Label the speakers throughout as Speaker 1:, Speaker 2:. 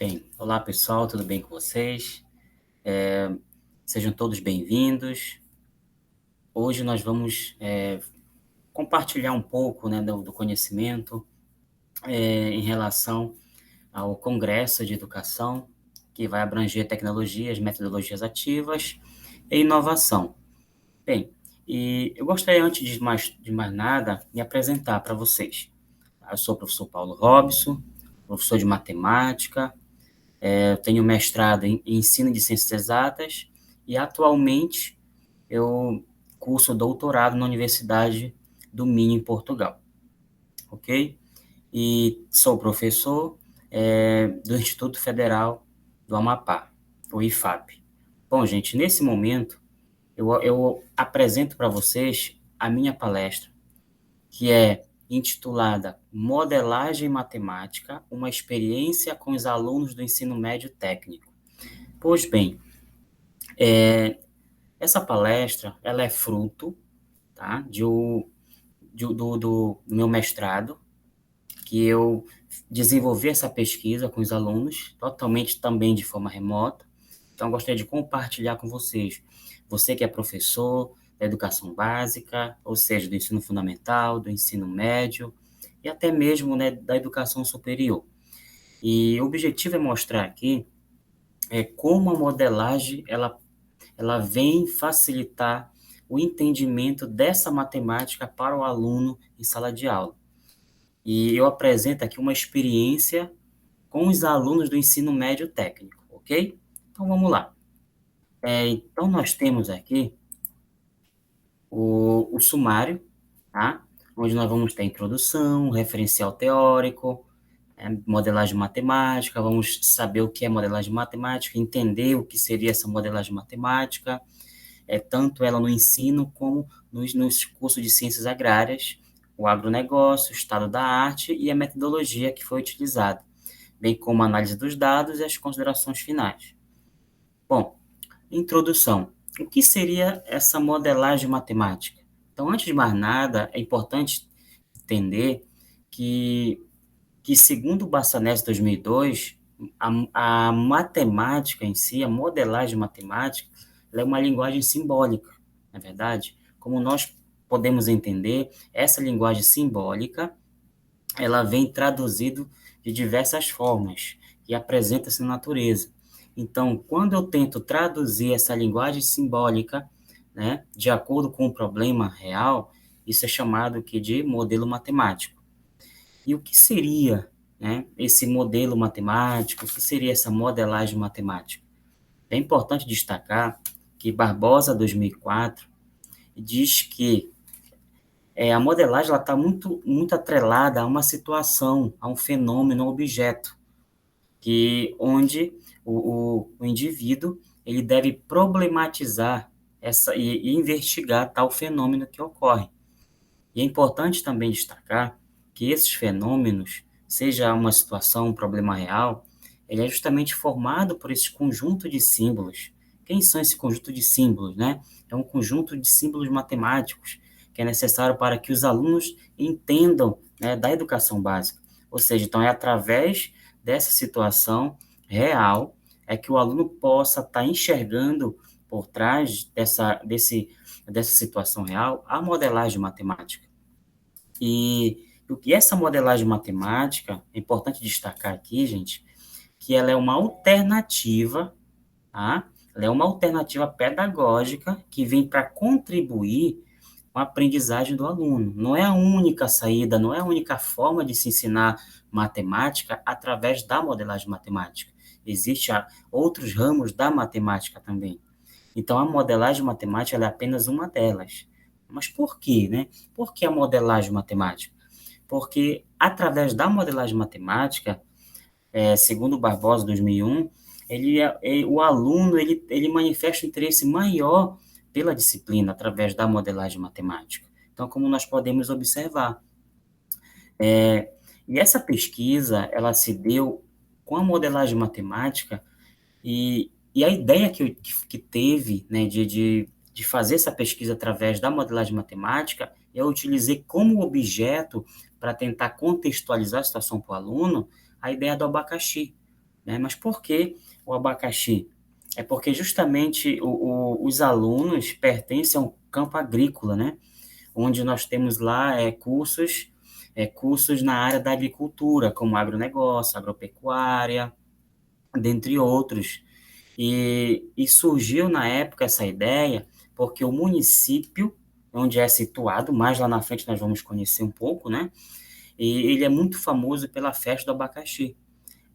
Speaker 1: Bem, olá pessoal, tudo bem com vocês? Sejam todos bem-vindos. Hoje nós vamos compartilhar um pouco, né, do conhecimento em relação ao Congresso de Educação, que vai abranger tecnologias, metodologias ativas e inovação. Bem, e eu gostaria, antes de mais nada, me apresentar para vocês. Eu sou o professor Paulo Robson, professor de matemática. Eu tenho mestrado em ensino de ciências exatas e atualmente eu curso doutorado na Universidade do Minho, em Portugal, ok? E sou professor do Instituto Federal do Amapá, o IFAP. Bom, gente, nesse momento eu apresento para vocês a minha palestra, que é intitulada Modelagem Matemática, uma experiência com os alunos do ensino médio técnico. Pois bem, essa palestra ela é fruto, tá, do meu mestrado, que eu desenvolvi essa pesquisa com os alunos, totalmente também de forma remota. Então, eu gostaria de compartilhar com vocês. Você que é professor da educação básica, ou seja, do ensino fundamental, do ensino médio, e até mesmo, né, da educação superior. E o objetivo é mostrar aqui como a modelagem ela vem facilitar o entendimento dessa matemática para o aluno em sala de aula. E eu apresento aqui uma experiência com os alunos do ensino médio técnico, ok? Então vamos lá. Então nós temos aqui o sumário, tá? Onde nós vamos ter introdução, referencial teórico, modelagem matemática, vamos saber o que é modelagem matemática, entender o que seria essa modelagem matemática, tanto ela no ensino como nos cursos de ciências agrárias, o agronegócio, o estado da arte e a metodologia que foi utilizada, bem como a análise dos dados e as considerações finais. Bom, introdução. O que seria essa modelagem matemática? Então, antes de mais nada, é importante entender que segundo o Bassanese 2002, a matemática em si, a modelagem matemática, ela é uma linguagem simbólica, na é verdade. Como nós podemos entender, essa linguagem simbólica, ela vem traduzido de diversas formas e apresenta-se na natureza. Então, quando eu tento traduzir essa linguagem simbólica, né, de acordo com o problema real, isso é chamado aqui de modelo matemático. E o que seria, né, esse modelo matemático? O que seria essa modelagem matemática? É importante destacar que Barbosa, 2004, diz que a modelagem está muito atrelada a uma situação, a um fenômeno, a um objeto, onde o indivíduo ele deve problematizar e investigar tal fenômeno que ocorre. E é importante também destacar que esses fenômenos, seja uma situação, um problema real, ele é justamente formado por esse conjunto de símbolos. Quem são esse conjunto de símbolos, né? É um conjunto de símbolos matemáticos que é necessário para que os alunos entendam, né, da educação básica. Ou seja, então é através dessa situação real que o aluno possa estar enxergando por trás dessa situação real a modelagem matemática. E essa modelagem matemática, é importante destacar aqui, gente, que ela é uma alternativa, tá? Ela é uma alternativa pedagógica que vem para contribuir com a aprendizagem do aluno. Não é a única saída, não é a única forma de se ensinar matemática através da modelagem matemática. Existem outros ramos da matemática também. Então, a modelagem matemática ela é apenas uma delas. Mas por quê, né? Por que a modelagem matemática? Porque, através da modelagem matemática, segundo o Barbosa, 2001, o aluno ele manifesta um interesse maior pela disciplina através da modelagem matemática. Então, como nós podemos observar, e essa pesquisa, ela se deu com a modelagem matemática e a ideia que teve, né, de fazer essa pesquisa através da modelagem matemática, eu utilizei como objeto para tentar contextualizar a situação para o aluno, a ideia do abacaxi. né? Mas por que o abacaxi? É porque justamente os alunos pertencem a um campo agrícola, né? Onde nós temos lá cursos na área da agricultura, como agronegócio, agropecuária, dentre outros. E surgiu na época essa ideia porque o município onde é situado, mais lá na frente nós vamos conhecer um pouco, né? E ele é muito famoso pela festa do abacaxi.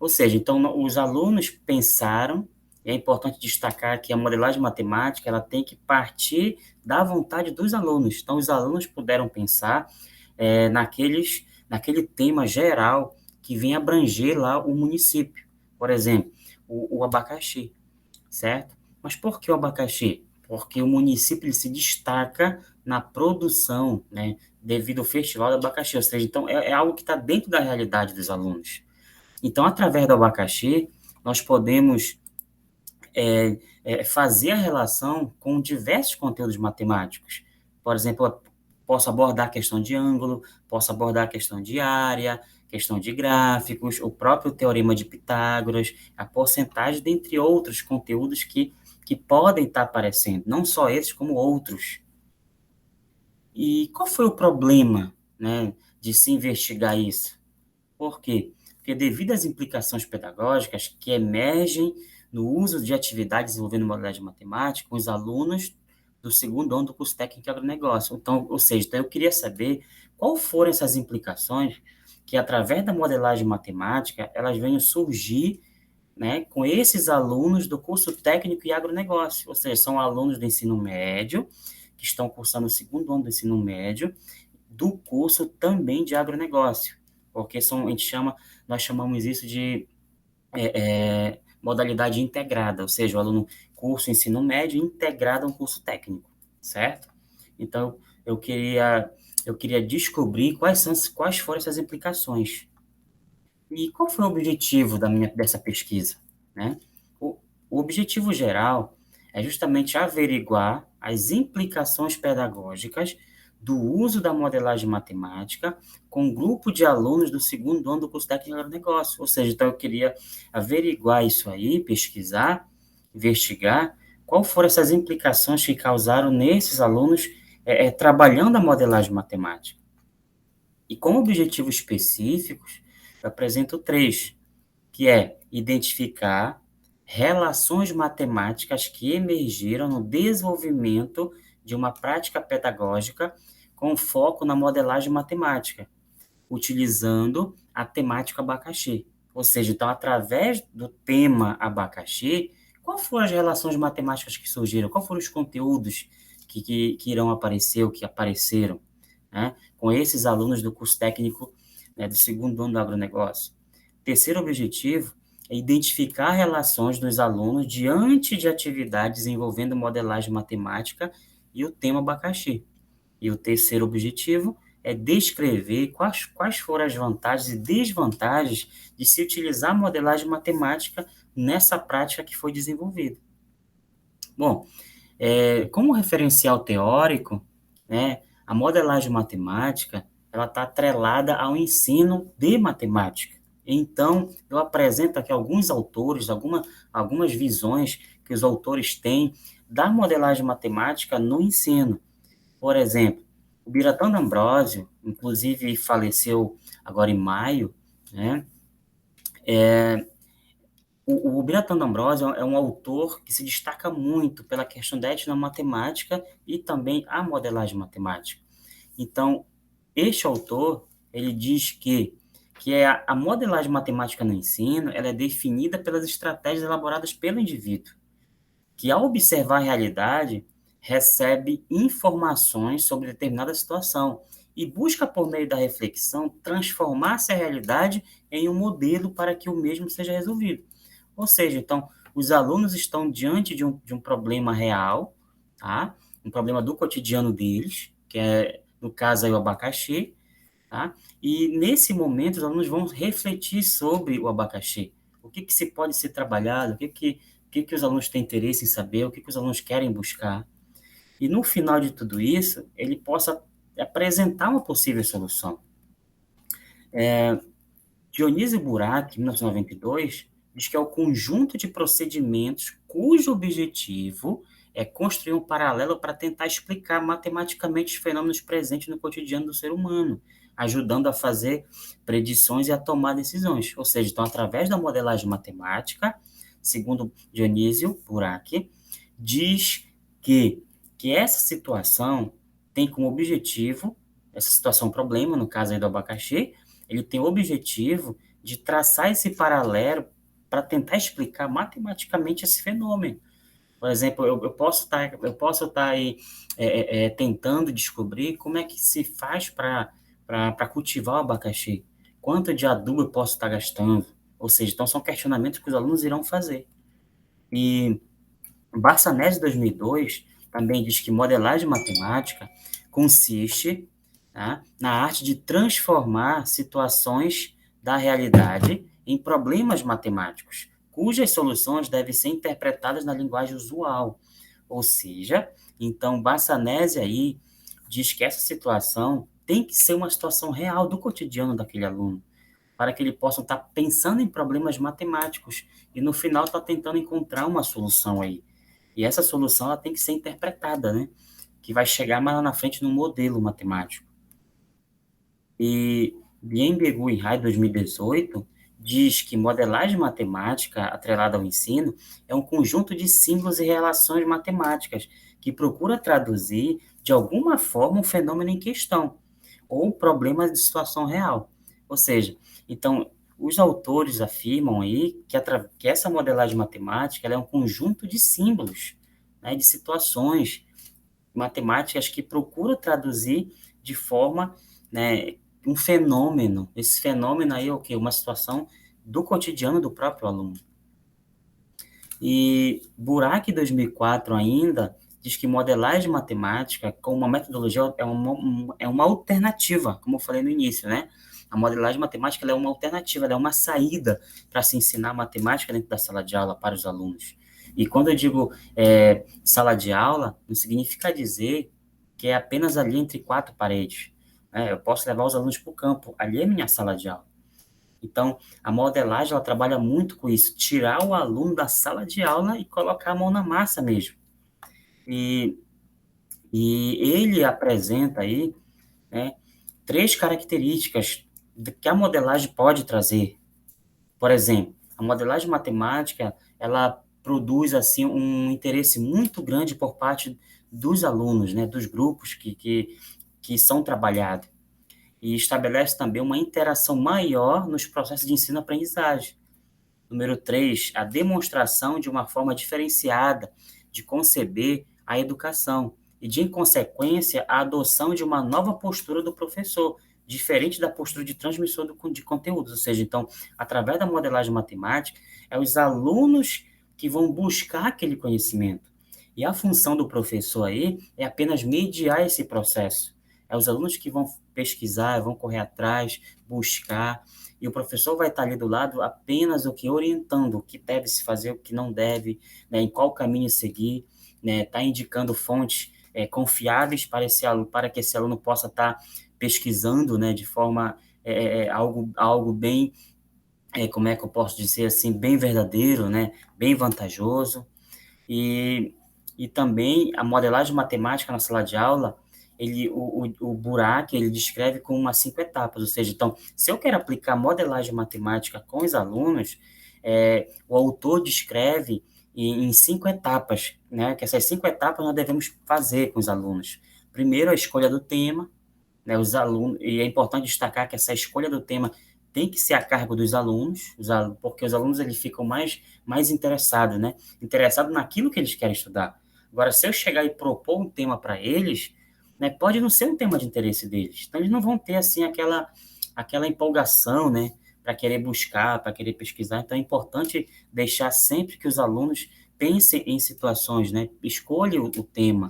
Speaker 1: Ou seja, então os alunos pensaram, e é importante destacar que a modelagem matemática ela tem que partir da vontade dos alunos. Então os alunos puderam pensar naquele tema geral que vem abranger lá o município. Por exemplo, o abacaxi, certo? Mas por que o abacaxi? Porque o município ele se destaca na produção, né, devido ao festival do abacaxi. Ou seja, então é algo que está dentro da realidade dos alunos. Então, através do abacaxi, nós podemos fazer a relação com diversos conteúdos matemáticos. Por exemplo, eu posso abordar a questão de ângulo, posso abordar a questão de área, questão de gráficos, o próprio teorema de Pitágoras, a porcentagem, dentre outros conteúdos que podem estar aparecendo, não só esses, como outros. E qual foi o problema, né, de se investigar isso? Por quê? Porque devido às implicações pedagógicas que emergem no uso de atividades envolvendo modalidade matemática com os alunos do segundo ano do curso técnico em agronegócio. Então, ou seja, então eu queria saber qual foram essas implicações que, através da modelagem matemática, elas venham surgir, né, com esses alunos do curso técnico em agronegócio, ou seja, são alunos do ensino médio, que estão cursando o segundo ano do ensino médio, do curso também de agronegócio, porque nós chamamos isso de modalidade integrada, ou seja, o aluno curso ensino médio integrado a um curso técnico, certo? Então, eu queria descobrir quais foram essas implicações. E qual foi o objetivo dessa pesquisa, né? O, o objetivo geral é justamente averiguar as implicações pedagógicas do uso da modelagem matemática com um grupo de alunos do segundo ano do curso técnico de agronegócio. Ou seja, então eu queria averiguar isso aí, pesquisar, investigar, qual foram essas implicações que causaram nesses alunos trabalhando a modelagem matemática. E como objetivos específicos, eu apresento três, que é identificar relações matemáticas que emergiram no desenvolvimento de uma prática pedagógica com foco na modelagem matemática, utilizando a temática abacaxi. Ou seja, então, através do tema abacaxi, quais foram as relações matemáticas que surgiram? Quais foram os conteúdos que irão aparecer ou que apareceram, né, com esses alunos do curso técnico, né, do segundo ano do agronegócio? Terceiro objetivo é identificar relações dos alunos diante de atividades envolvendo modelagem matemática e o tema abacaxi. E o terceiro objetivo é descrever quais foram as vantagens e desvantagens de se utilizar a modelagem matemática nessa prática que foi desenvolvida. Bom, como referencial teórico, né, a modelagem matemática ela está atrelada ao ensino de matemática. Então, eu apresento aqui alguns autores, algumas visões que os autores têm da modelagem matemática no ensino. Por exemplo, o Biratan D'Ambrosio, inclusive faleceu agora em maio, né? O Biratan D'Ambrosio é um autor que se destaca muito pela questão da etnomatemática e também a modelagem matemática. Então, este autor, ele diz que a modelagem matemática no ensino, ela é definida pelas estratégias elaboradas pelo indivíduo, que ao observar a realidade, recebe informações sobre determinada situação e busca, por meio da reflexão, transformar essa realidade em um modelo para que o mesmo seja resolvido. Ou seja, então, os alunos estão diante de um problema real, tá? Um problema do cotidiano deles, que é, no caso, aí, o abacaxi, tá? E, nesse momento, os alunos vão refletir sobre o abacaxi. O que se pode ser trabalhado, o que os alunos têm interesse em saber, o que os alunos querem buscar. E, no final de tudo isso, ele possa apresentar uma possível solução. Dionísio Burak, em 1992, diz que é o conjunto de procedimentos cujo objetivo é construir um paralelo para tentar explicar matematicamente os fenômenos presentes no cotidiano do ser humano, ajudando a fazer predições e a tomar decisões. Ou seja, então, através da modelagem matemática, segundo Dionísio Burak, diz que, que essa situação tem como objetivo, essa situação problema, no caso aí do abacaxi, ele tem o objetivo de traçar esse paralelo para tentar explicar matematicamente esse fenômeno. Por exemplo, eu posso estar aí tentando descobrir como é que se faz para cultivar o abacaxi. Quanto de adubo eu posso estar gastando? Ou seja, então são questionamentos que os alunos irão fazer. E Barsanese 2002 também diz que modelagem matemática consiste, tá, na arte de transformar situações da realidade em problemas matemáticos, cujas soluções devem ser interpretadas na linguagem usual. Ou seja, então Barsanese aí diz que essa situação tem que ser uma situação real do cotidiano daquele aluno, para que ele possa estar pensando em problemas matemáticos e no final estar tentando encontrar uma solução aí. E essa solução ela tem que ser interpretada, né? Que vai chegar mais lá na frente no modelo matemático. E Bienbegu e Rai, 2018, diz que modelagem matemática atrelada ao ensino é um conjunto de símbolos e relações matemáticas que procura traduzir, de alguma forma, um fenômeno em questão ou problema de situação real. Ou seja, então, os autores afirmam aí que essa modelagem matemática ela é um conjunto de símbolos, né, de situações matemáticas que procura traduzir de forma, né, um fenômeno. Esse fenômeno aí é o quê? Uma situação do cotidiano do próprio aluno. E Burak, 2004 ainda, diz que modelagem matemática com uma metodologia é uma alternativa, como eu falei no início, né? A modelagem matemática ela é uma alternativa, ela é uma saída para se ensinar matemática dentro da sala de aula para os alunos. E quando eu digo sala de aula, não significa dizer que é apenas ali entre quatro paredes, né? Eu posso levar os alunos para o campo, ali é minha sala de aula. Então, a modelagem, ela trabalha muito com isso, tirar o aluno da sala de aula e colocar a mão na massa mesmo. E, e ele apresenta aí, né, três características que a modelagem pode trazer. Por exemplo, a modelagem matemática, ela produz, assim, um interesse muito grande por parte dos alunos, né, dos grupos que são trabalhados. E estabelece também uma interação maior nos processos de ensino-aprendizagem. Número 3, a demonstração de uma forma diferenciada de conceber a educação e, de, em consequência, a adoção de uma nova postura do professor, diferente da postura de transmissor de conteúdos. Ou seja, então, através da modelagem matemática, é os alunos que vão buscar aquele conhecimento. E a função do professor aí é apenas mediar esse processo. É os alunos que vão pesquisar, vão correr atrás, buscar, e o professor vai estar ali do lado apenas o que orientando o que deve se fazer, o que não deve, né, em qual caminho seguir, né, tá indicando fontes confiáveis para que esse aluno possa estar pesquisando, né, de forma algo bem, como é que eu posso dizer assim, bem verdadeiro, né, bem vantajoso. E, e também a modelagem matemática na sala de aula, o Burak, ele descreve como umas 5 etapas, ou seja, então, se eu quero aplicar modelagem matemática com os alunos, o autor descreve em 5 etapas, né, que essas 5 etapas nós devemos fazer com os alunos. Primeiro, a escolha do tema, né, os alunos, e é importante destacar que essa escolha do tema tem que ser a cargo dos alunos, porque os alunos eles ficam mais interessados, né? Interessados naquilo que eles querem estudar. Agora, se eu chegar e propor um tema para eles, né, pode não ser um tema de interesse deles. Então, eles não vão ter, assim, aquela empolgação, né, para querer buscar, para querer pesquisar. Então, é importante deixar sempre que os alunos pensem em situações, né? Escolha o tema,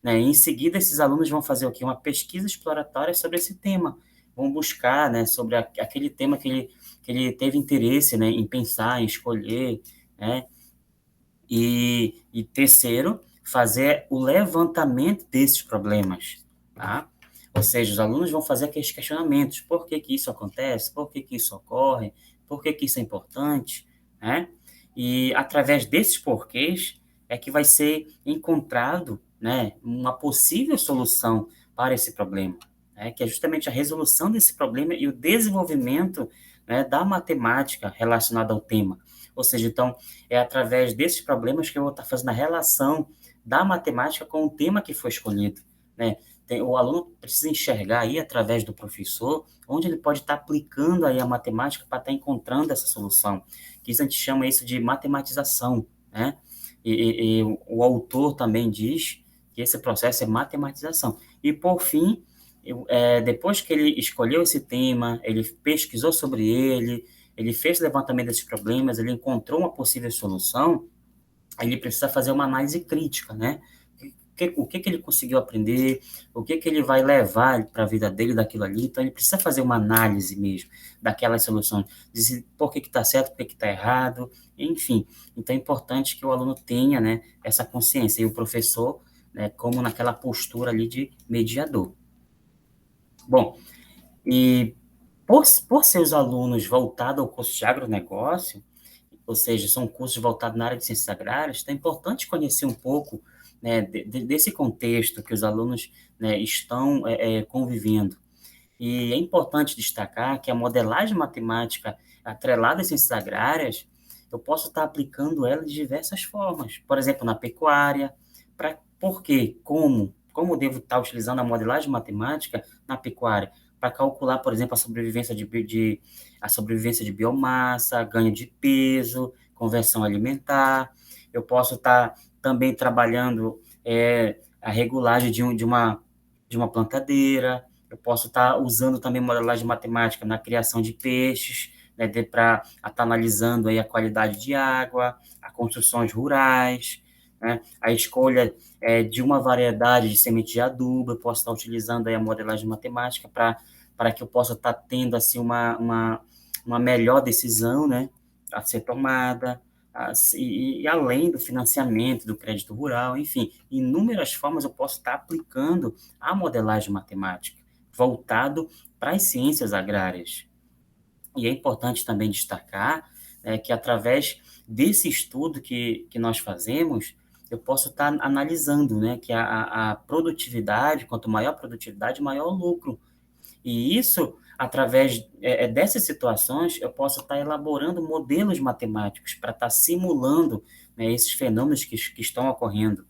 Speaker 1: né? Em seguida, esses alunos vão fazer o quê? Uma pesquisa exploratória sobre esse tema. Vão buscar, né, sobre aquele tema que ele teve interesse, né, em pensar, em escolher, né? E terceiro, fazer o levantamento desses problemas, tá? Ou seja, os alunos vão fazer aqueles questionamentos. Por que que isso acontece? Por que que isso ocorre? Por que que isso é importante? né? E através desses porquês é que vai ser encontrado, né, uma possível solução para esse problema, né, que é justamente a resolução desse problema e o desenvolvimento, né, da matemática relacionada ao tema. Ou seja, então, é através desses problemas que eu vou estar fazendo a relação da matemática com o tema que foi escolhido, né? O aluno precisa enxergar aí, através do professor, onde ele pode estar aplicando aí a matemática para estar encontrando essa solução, que isso a gente chama isso de matematização, né? E o autor também diz que esse processo é matematização. E, por fim, depois que ele escolheu esse tema, ele pesquisou sobre ele fez levantamento desses problemas, ele encontrou uma possível solução, ele precisa fazer uma análise crítica, né? O que ele conseguiu aprender, o que ele vai levar para a vida dele daquilo ali. Então, ele precisa fazer uma análise mesmo daquelas soluções, dizer por que está certo, por que está errado, enfim. Então, é importante que o aluno tenha, né, essa consciência, e o professor, né, como naquela postura ali de mediador. Bom, e por seus alunos voltados ao curso de agronegócio, ou seja, são cursos voltados na área de ciências agrárias, então é importante conhecer um pouco, né, desse contexto que os alunos, né, estão convivendo. E é importante destacar que a modelagem matemática atrelada às ciências agrárias, eu posso estar aplicando ela de diversas formas. Por exemplo, na pecuária. Por quê? Como? Como eu devo estar utilizando a modelagem matemática na pecuária? Para calcular, por exemplo, a sobrevivência de biomassa, ganho de peso, conversão alimentar. Eu posso estar também trabalhando a regulagem de uma plantadeira. Eu posso estar usando também modelagem matemática na criação de peixes, né, para estar analisando aí a qualidade de água, as construções rurais, né, a escolha de uma variedade de semente de adubo. Eu posso estar utilizando aí a modelagem matemática para que eu possa estar tendo assim uma melhor decisão, né, a ser tomada, e além do financiamento, do crédito rural, enfim, inúmeras formas eu posso estar aplicando a modelagem matemática, voltado para as ciências agrárias. E é importante também destacar que, através desse estudo que nós fazemos, eu posso estar analisando, né, que a produtividade, quanto maior a produtividade, maior o lucro. E isso, através dessas situações, eu posso estar elaborando modelos matemáticos para estar simulando, né, esses fenômenos que estão ocorrendo.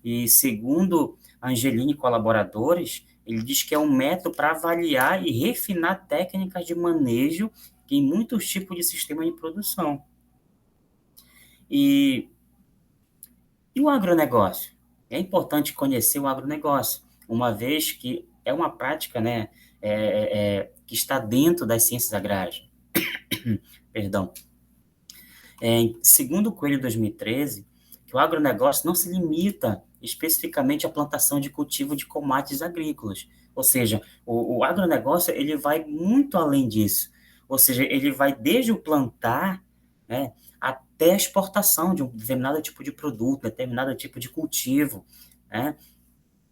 Speaker 1: E, segundo Angelini e colaboradores, ele diz que é um método para avaliar e refinar técnicas de manejo em muitos tipos de sistema de produção. E, e o agronegócio? É importante conhecer o agronegócio, uma vez que é uma prática, né, que está dentro das ciências agrárias. Perdão. Segundo o Coelho 2013, que o agronegócio não se limita especificamente à plantação de cultivo de commodities agrícolas. Ou seja, o agronegócio ele vai muito além disso. Ou seja, ele vai desde o plantar, né, até a exportação de um determinado tipo de produto, determinado tipo de cultivo, né,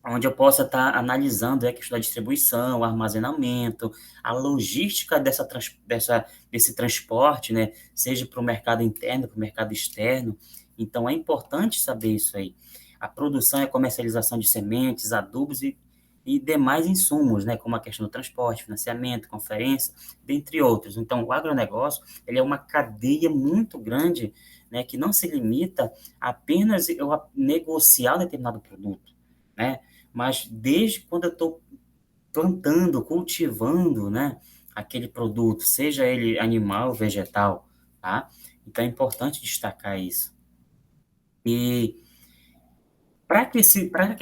Speaker 1: onde eu possa estar analisando a questão da distribuição, o armazenamento, a logística desse transporte, né, seja para o mercado interno, para o mercado externo. Então, é importante saber isso aí. A produção e a comercialização de sementes, adubos e demais insumos, né, como a questão do transporte, financiamento, conferência, dentre outros. Então, o agronegócio ele é uma cadeia muito grande, né, que não se limita apenas eu a negociar um determinado produto, né, mas desde quando eu estou plantando, cultivando, né, aquele produto, seja ele animal, vegetal, tá? Então é importante destacar isso. E para que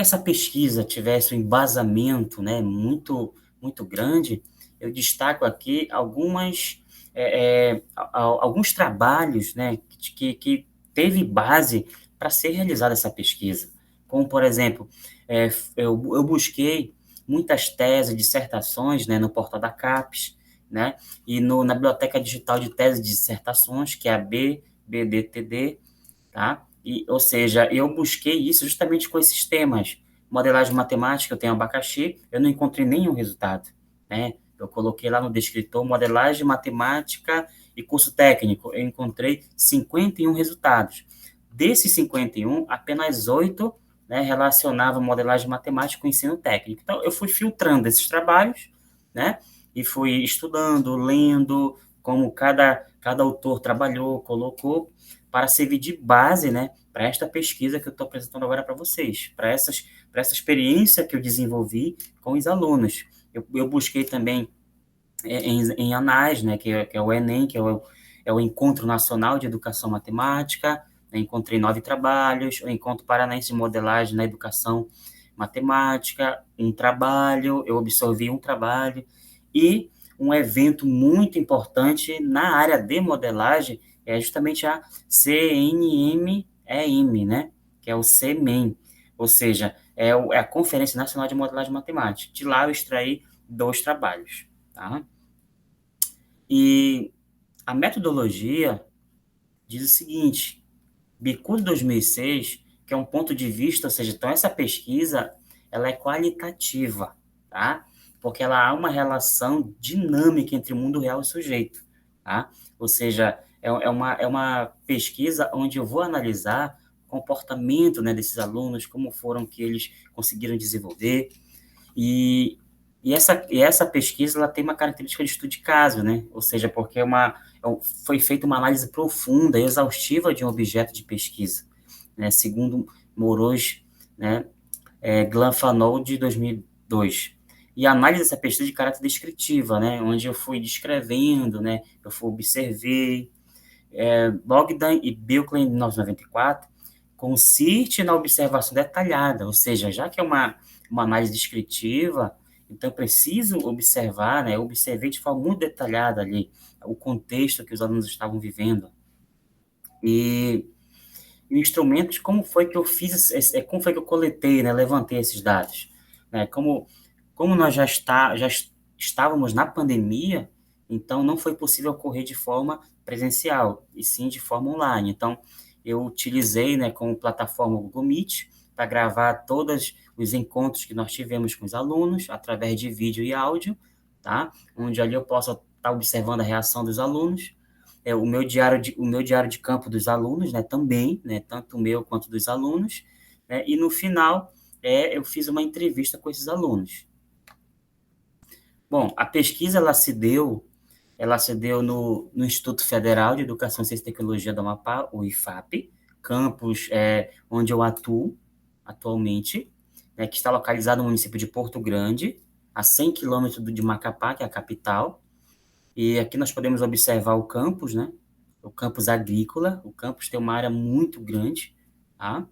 Speaker 1: essa pesquisa tivesse um embasamento, né, muito grande, eu destaco aqui alguns trabalhos, né, que teve base para ser realizada essa pesquisa. Como, por exemplo, eu busquei muitas teses, dissertações, né, no portal da CAPES, né, e na Biblioteca Digital de Teses e Dissertações, que é a BDTD, tá? Ou seja, eu busquei isso justamente com esses temas. Modelagem matemática, eu tenho abacaxi, eu não encontrei nenhum resultado, né? Eu coloquei lá no descritor modelagem matemática e curso técnico. Eu encontrei 51 resultados. Desses 51, apenas 8, né, relacionavam modelagem matemática com ensino técnico. Então, eu fui filtrando esses trabalhos, né, e fui estudando, lendo, como cada autor trabalhou, colocou, para servir de base, né, para esta pesquisa que eu estou apresentando agora para vocês, para essa experiência que eu desenvolvi com os alunos. Eu busquei também em ANAS, né, que é o Enem, que é o Encontro Nacional de Educação Matemática. Eu encontrei 9 trabalhos, o Encontro Paranaense de Modelagem na Educação Matemática, um trabalho, eu absorvi um trabalho, e um evento muito importante na área de modelagem é justamente a CNMEM, né, que é o CMEM, ou seja, é a Conferência Nacional de Modelagem Matemática. De lá eu extraí 2 trabalhos, tá? E a metodologia diz o seguinte: Bicudo 2006, que é um ponto de vista, ou seja, então essa pesquisa, ela é qualitativa, tá? Porque ela há uma relação dinâmica entre o mundo real e o sujeito, tá? Ou seja, é uma pesquisa onde eu vou analisar o comportamento, né, desses alunos, como foram que eles conseguiram desenvolver, e, e essa pesquisa ela tem uma característica de estudo de caso, né? Ou seja, porque foi feita uma análise profunda e exaustiva de um objeto de pesquisa, né? Segundo Moroz, né? Glanfanol, de 2002. E a análise dessa pesquisa de caráter descritiva, né? Onde eu fui descrevendo, né? Eu fui observei. Bogdan e Bilklin, de 1994, consiste na observação detalhada, ou seja, já que é uma análise descritiva, então eu preciso observar, né? Eu observei de forma muito detalhada ali o contexto que os alunos estavam vivendo. E instrumentos, como foi que eu fiz, como foi que eu coletei, né? Levantei esses dados, né? Como nós já estávamos na pandemia, então não foi possível ocorrer de forma presencial, e sim de forma online. Então, eu utilizei, né, como plataforma o Google Meet para gravar todos os encontros que nós tivemos com os alunos, através de vídeo e áudio, tá? Onde ali eu posso estar observando a reação dos alunos, o meu diário de campo dos alunos, né, também, né, tanto o meu quanto dos alunos, né, e no final eu fiz uma entrevista com esses alunos. Bom, a pesquisa ela se deu no Instituto Federal de Educação, Ciência e Tecnologia do Amapá, o IFAP, campus onde eu atuo atualmente, né, que está localizado no município de Porto Grande, a 100 quilômetros de Macapá, que é a capital. E aqui nós podemos observar o campus, né? O campus agrícola. O campus tem uma área muito grande, tá?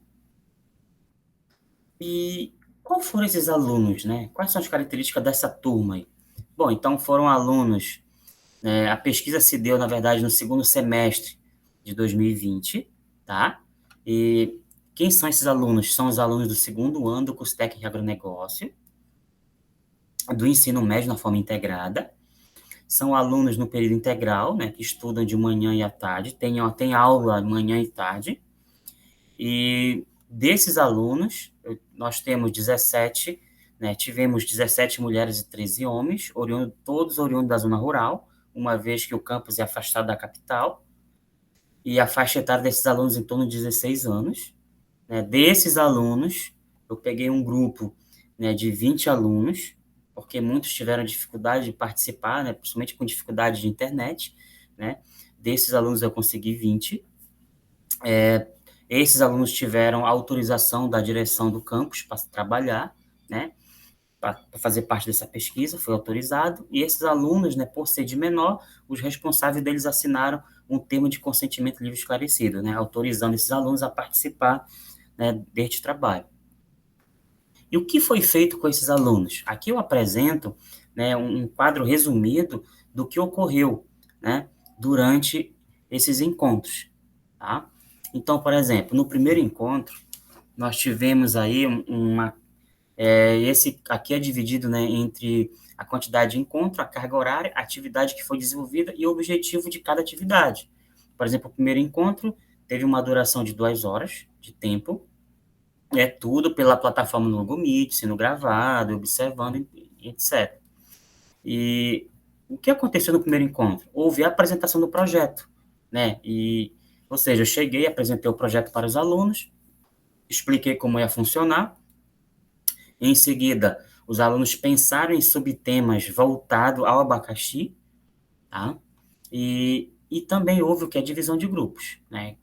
Speaker 1: E qual foram esses alunos, né? Quais são as características dessa turma aí? Bom, então foram alunos, a pesquisa se deu, na verdade, no segundo semestre de 2020, tá? E quem são esses alunos? São os alunos do segundo ano do curso técnico em agronegócio, do ensino médio na forma integrada. São alunos no período integral, né, que estudam de manhã e à tarde, tem aula manhã e tarde, e desses alunos, nós temos 17, né, tivemos 17 mulheres e 13 homens, todos oriundos da zona rural, uma vez que o campus é afastado da capital, e a faixa etária desses alunos em torno de 16 anos. Né? Desses alunos, eu peguei um grupo, né, de 20 alunos, porque muitos tiveram dificuldade de participar, né, principalmente com dificuldade de internet, né? Desses alunos eu consegui 20. Esses alunos tiveram autorização da direção do campus para trabalhar, né, para fazer parte dessa pesquisa, foi autorizado, e esses alunos, né, por ser de menor, os responsáveis deles assinaram um termo de consentimento livre e esclarecido, né, autorizando esses alunos a participar, né, deste trabalho. E o que foi feito com esses alunos? Aqui eu apresento, né, um quadro resumido do que ocorreu, né, durante esses encontros, tá? Então, por exemplo, no primeiro encontro, nós tivemos aí esse aqui é dividido, né, entre a quantidade de encontro, a carga horária, a atividade que foi desenvolvida e o objetivo de cada atividade. Por exemplo, o primeiro encontro teve uma duração de 2 horas de tempo, tudo pela plataforma no Google Meet, sendo gravado, observando, etc. E o que aconteceu no primeiro encontro? Houve a apresentação do projeto, né? Ou seja, eu cheguei, apresentei o projeto para os alunos, expliquei como ia funcionar. Em seguida, os alunos pensaram em subtemas voltados ao abacaxi, tá? E também houve o que é a divisão de grupos, né?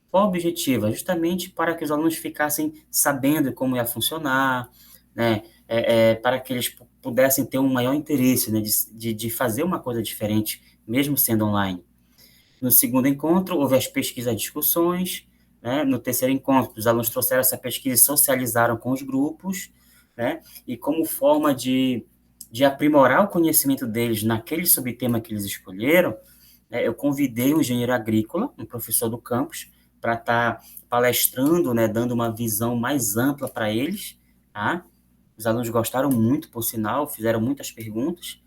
Speaker 1: Qual o objetivo? É justamente para que os alunos ficassem sabendo como ia funcionar, né? Para que eles pudessem ter um maior interesse, né? De fazer uma coisa diferente, mesmo sendo online. No segundo encontro, houve as pesquisas e discussões, né? No terceiro encontro, os alunos trouxeram essa pesquisa e socializaram com os grupos, né? E como forma de aprimorar o conhecimento deles naquele subtema que eles escolheram, né, eu convidei um engenheiro agrícola, um professor do campus, para estar palestrando, né, dando uma visão mais ampla para eles, tá? Os alunos gostaram muito, por sinal, fizeram muitas perguntas,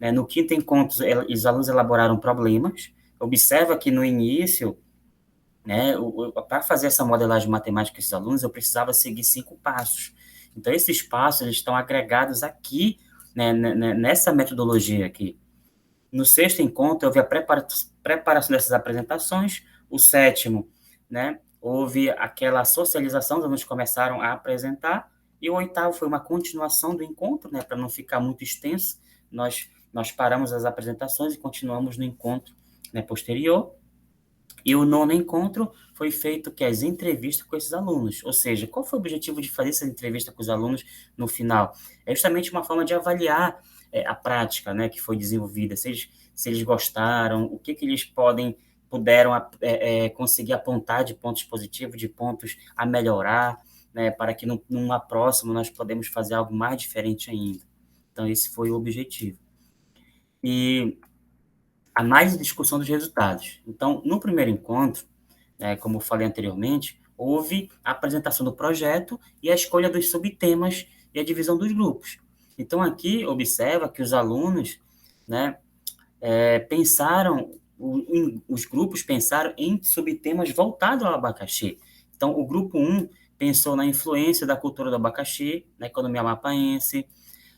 Speaker 1: né? No quinto encontro, os alunos elaboraram problemas. Observa que no início, né, para fazer essa modelagem matemática com esses alunos, eu precisava seguir 5 passos. Então, esses passos eles estão agregados aqui, né, nessa metodologia aqui. No sexto encontro, houve a preparação dessas apresentações. O sétimo, né, houve aquela socialização, os alunos começaram a apresentar. E o oitavo foi uma continuação do encontro, né, para não ficar muito extenso. Nós paramos as apresentações e continuamos no encontro, né, posterior. E o nono encontro foi feito que as entrevistas com esses alunos. Ou seja, qual foi o objetivo de fazer essa entrevista com os alunos no final? É justamente uma forma de avaliar a prática, né, que foi desenvolvida, se eles gostaram, o que eles puderam conseguir apontar de pontos positivos, de pontos a melhorar, né, para que numa próxima nós podemos fazer algo mais diferente ainda. Então, esse foi o objetivo. E análise e discussão dos resultados. Então, no primeiro encontro, como eu falei anteriormente, houve a apresentação do projeto e a escolha dos subtemas e a divisão dos grupos. Então, aqui, observa que os alunos, né, pensaram, os grupos pensaram em subtemas voltados ao abacaxi. Então, o grupo 1 pensou na influência da cultura do abacaxi, na economia amapaense.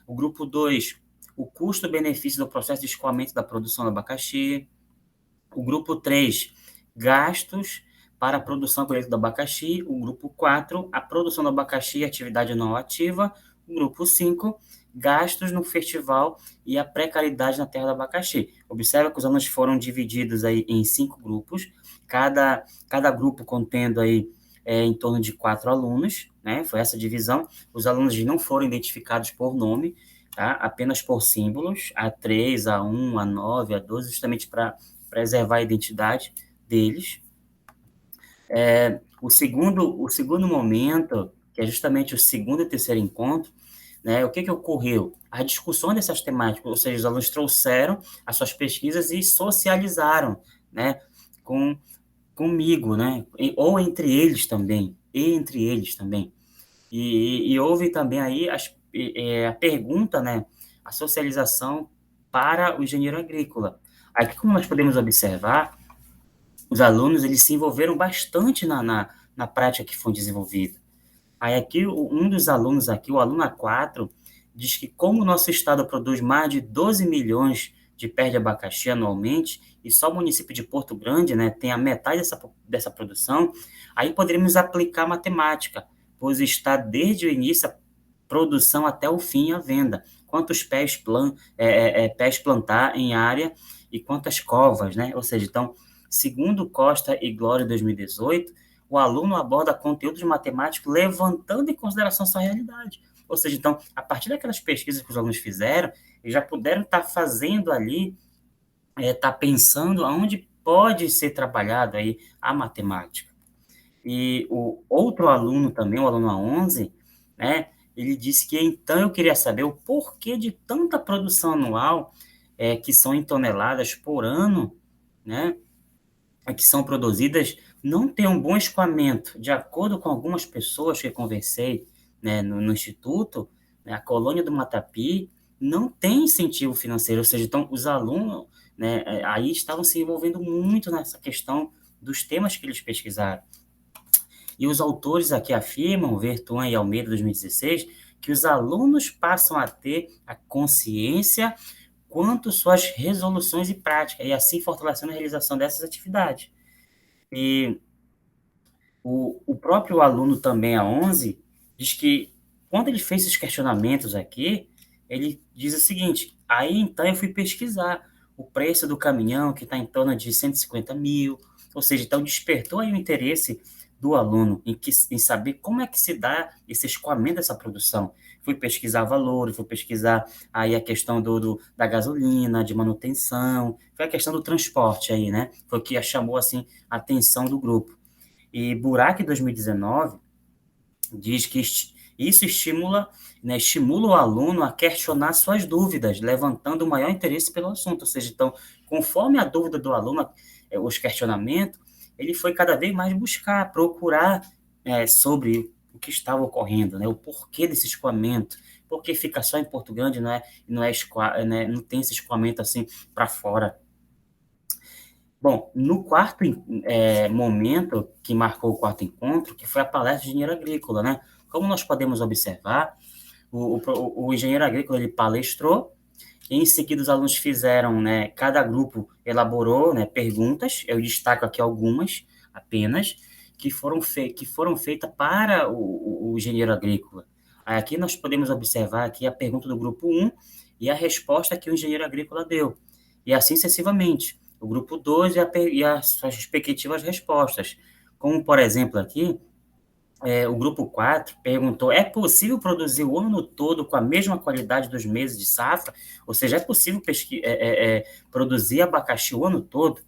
Speaker 1: O grupo 2, o custo-benefício do processo de escoamento da produção do abacaxi. O grupo 3, gastos para a produção e colheita do abacaxi. O grupo 4, a produção do abacaxi e atividade não ativa. O grupo 5, gastos no festival e a precariedade na terra do abacaxi. Observa que os alunos foram divididos aí em 5 grupos, cada grupo contendo aí em torno de 4 alunos, né? Foi essa divisão. Os alunos não foram identificados por nome, tá? Apenas por símbolos, A3, A1, A9, A12, justamente para preservar a identidade deles. O segundo momento, que é justamente o segundo e terceiro encontro, né, o que ocorreu? A discussão dessas temáticas, ou seja, os alunos trouxeram as suas pesquisas e socializaram, né, comigo, né, ou entre eles também, E houve também aí a pergunta, né, a socialização para o engenheiro agrícola. Aqui, como nós podemos observar, os alunos eles se envolveram bastante na prática que foi desenvolvida. Aí aqui, um dos alunos aqui, o aluno A4, diz que como o nosso estado produz mais de 12 milhões de pés de abacaxi anualmente, e só o município de Porto Grande, né, tem a metade dessa produção, aí poderíamos aplicar matemática, pois está desde o início a produção até o fim a venda. Quantos pés plantar em área e quantas covas, né? Ou seja, então, segundo Costa e Glória 2018, o aluno aborda conteúdos matemáticos levantando em consideração sua realidade. Ou seja, então, a partir daquelas pesquisas que os alunos fizeram, eles já puderam estar fazendo ali, estar pensando aonde pode ser trabalhado aí a matemática. E o outro aluno também, o aluno A11, né, ele disse que então eu queria saber o porquê de tanta produção anual, que são em toneladas por ano, né, que são produzidas, não tem um bom escoamento. De acordo com algumas pessoas que eu conversei, né, no Instituto, né, a colônia do Matapi não tem incentivo financeiro, ou seja, então os alunos, né, aí estavam se envolvendo muito nessa questão dos temas que eles pesquisaram. E os autores aqui afirmam, Vertuan e Almeida, 2016, que os alunos passam a ter a consciência quanto suas resoluções e práticas, e assim fortalecendo a realização dessas atividades. E o próprio aluno também, a 11, diz que, quando ele fez esses questionamentos aqui, ele diz o seguinte: aí então eu fui pesquisar o preço do caminhão, que está em torno de 150 mil, ou seja, então despertou aí o interesse do aluno em saber como é que se dá esse escoamento dessa produção. Fui pesquisar valores, fui pesquisar aí a questão da gasolina, de manutenção, foi a questão do transporte aí, né? Foi o que chamou, assim, a atenção do grupo. E Burak 2019 diz que isso estimula, né, estimula o aluno a questionar suas dúvidas, levantando maior interesse pelo assunto. Ou seja, então, conforme a dúvida do aluno, os questionamentos, ele foi cada vez mais buscar, procurar sobre o que estava ocorrendo, né, o porquê desse escoamento, porque fica só em Porto Grande, não tem esse escoamento assim para fora. Bom, no quarto momento que marcou o quarto encontro, que foi a palestra de engenheiro agrícola, né? Como nós podemos observar, o engenheiro agrícola ele palestrou, e em seguida os alunos fizeram, né? Cada grupo elaborou, né, perguntas. Eu destaco aqui algumas apenas que foram feitas para o engenheiro agrícola. Aqui nós podemos observar aqui a pergunta do grupo um e a resposta que o engenheiro agrícola deu, e assim sucessivamente. O grupo 2 e as suas respectivas respostas. Como, por exemplo, aqui, o grupo 4 perguntou: é possível produzir o ano todo com a mesma qualidade dos meses de safra? Ou seja, é possível produzir abacaxi o ano todo?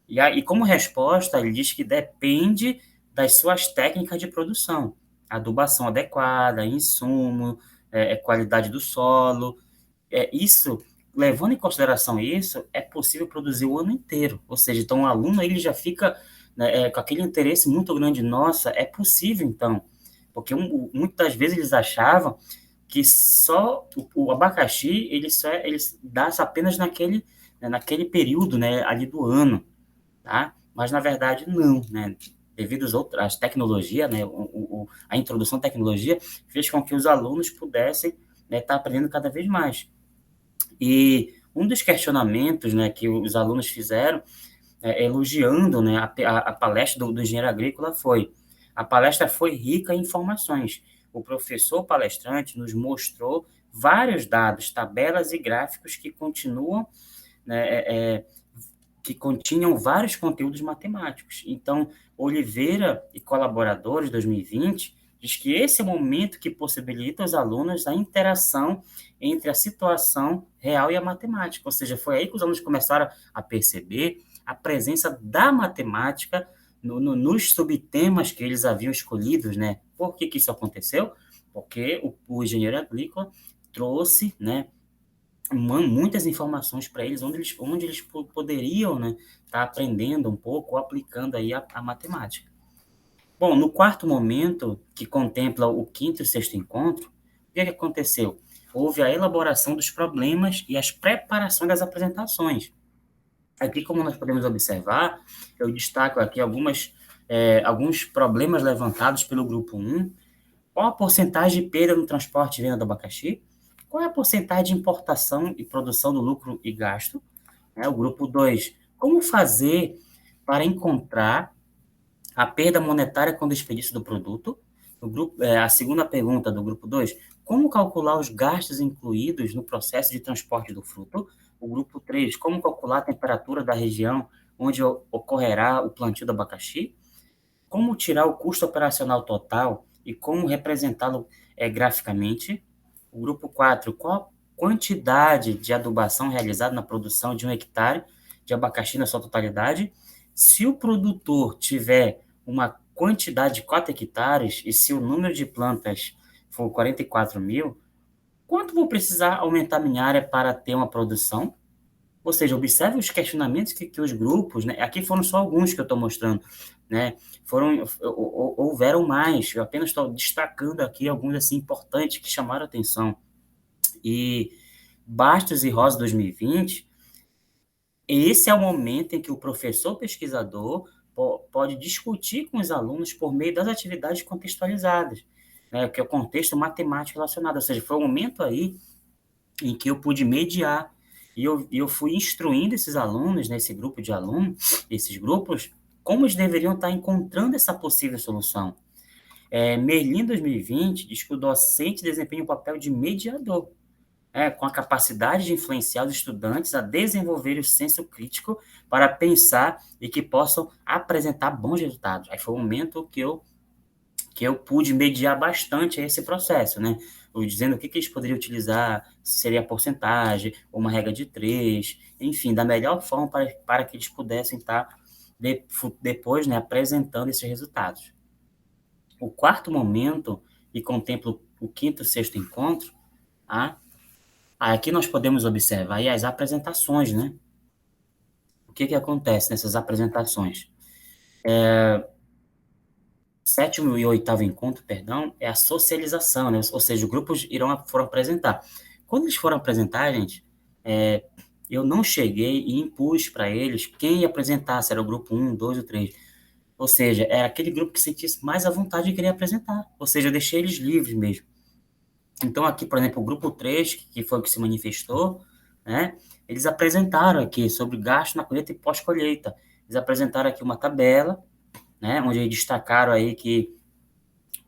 Speaker 1: E como resposta, ele diz que depende das suas técnicas de produção: adubação adequada, insumo, qualidade do solo. Isso, levando em consideração isso, é possível produzir o ano inteiro. Ou seja, então o aluno ele já fica, né, com aquele interesse muito grande. Nossa, é possível então, porque muitas vezes eles achavam que só o abacaxi ele dá apenas naquele período, né, ali do ano, tá? Mas na verdade não, né? Devido às tecnologias, né, a introdução da tecnologia fez com que os alunos pudessem, né, estar aprendendo cada vez mais. E um dos questionamentos, né, que os alunos fizeram, elogiando, né, a palestra do engenheiro agrícola foi: a palestra foi rica em informações. O professor palestrante nos mostrou vários dados, tabelas e gráficos que continuam, né, que continham vários conteúdos matemáticos. Então, Oliveira e colaboradores, 2020, diz que esse é o momento que possibilita aos alunos a interação entre a situação real e a matemática. Ou seja, foi aí que os alunos começaram a perceber a presença da matemática nos subtemas que eles haviam escolhidos, né? Por que isso aconteceu? Porque o engenheiro agrícola trouxe, né, muitas informações para eles, onde eles poderiam, né, estar aprendendo um pouco, aplicando aí a matemática. Bom, no quarto momento, que contempla o quinto e sexto encontro, o que é que aconteceu? Houve a elaboração dos problemas e as preparações das apresentações. Aqui, como nós podemos observar, eu destaco aqui alguns problemas levantados pelo grupo um. Qual a porcentagem de perda no transporte e venda do abacaxi? Qual é a porcentagem de importação e produção do lucro e gasto? O grupo 2, como fazer para encontrar a perda monetária com o desperdício do produto? A segunda pergunta do grupo 2, como calcular os gastos incluídos no processo de transporte do fruto? O grupo 3, como calcular a temperatura da região onde ocorrerá o plantio do abacaxi? Como tirar o custo operacional total e como representá-lo graficamente? O grupo 4, qual a quantidade de adubação realizada na produção de 1 hectare de abacaxi na sua totalidade? Se o produtor tiver uma quantidade de 4 hectares e se o número de plantas for 44 mil, quanto vou precisar aumentar minha área para ter uma produção? Ou seja, observe os questionamentos que os grupos, né? Aqui foram só alguns que eu estou mostrando, né? Houveram mais, eu apenas estou destacando aqui alguns assim importantes que chamaram a atenção. E Bastos e Rosa 2020, esse é o momento em que o professor pesquisador pode discutir com os alunos por meio das atividades contextualizadas. né, que é o contexto matemático relacionado, ou seja, foi um momento aí em que eu pude mediar, e eu fui instruindo esses alunos, né, esse grupo de alunos, esses grupos, como eles deveriam estar encontrando essa possível solução. Merlin, em 2020, diz que o docente desempenha um papel de mediador, com a capacidade de influenciar os estudantes a desenvolver o senso crítico para pensar e que possam apresentar bons resultados. Aí foi o momento que eu pude mediar bastante esse processo, né? Dizendo o que eles poderiam utilizar, se seria a porcentagem, ou uma regra de três, enfim, da melhor forma para que eles pudessem estar depois, né, apresentando esses resultados. O quarto momento, e contempla o quinto e sexto encontro, tá? Aqui nós podemos observar aí as apresentações, né? O que acontece nessas apresentações? Sétimo e oitavo encontro, perdão, é a socialização, né? Ou seja, os grupos foram apresentar. Quando eles foram apresentar, gente, eu não cheguei e impus para eles quem ia apresentar, se era o grupo um, 2 ou 3. Ou seja, era aquele grupo que sentisse mais à vontade de querer apresentar. Ou seja, eu deixei eles livres mesmo. Então, aqui, por exemplo, o grupo 3, que foi o que se manifestou, né? Eles apresentaram aqui sobre gasto na colheita e pós-colheita. Eles apresentaram aqui uma tabela, né? Onde eles destacaram aí que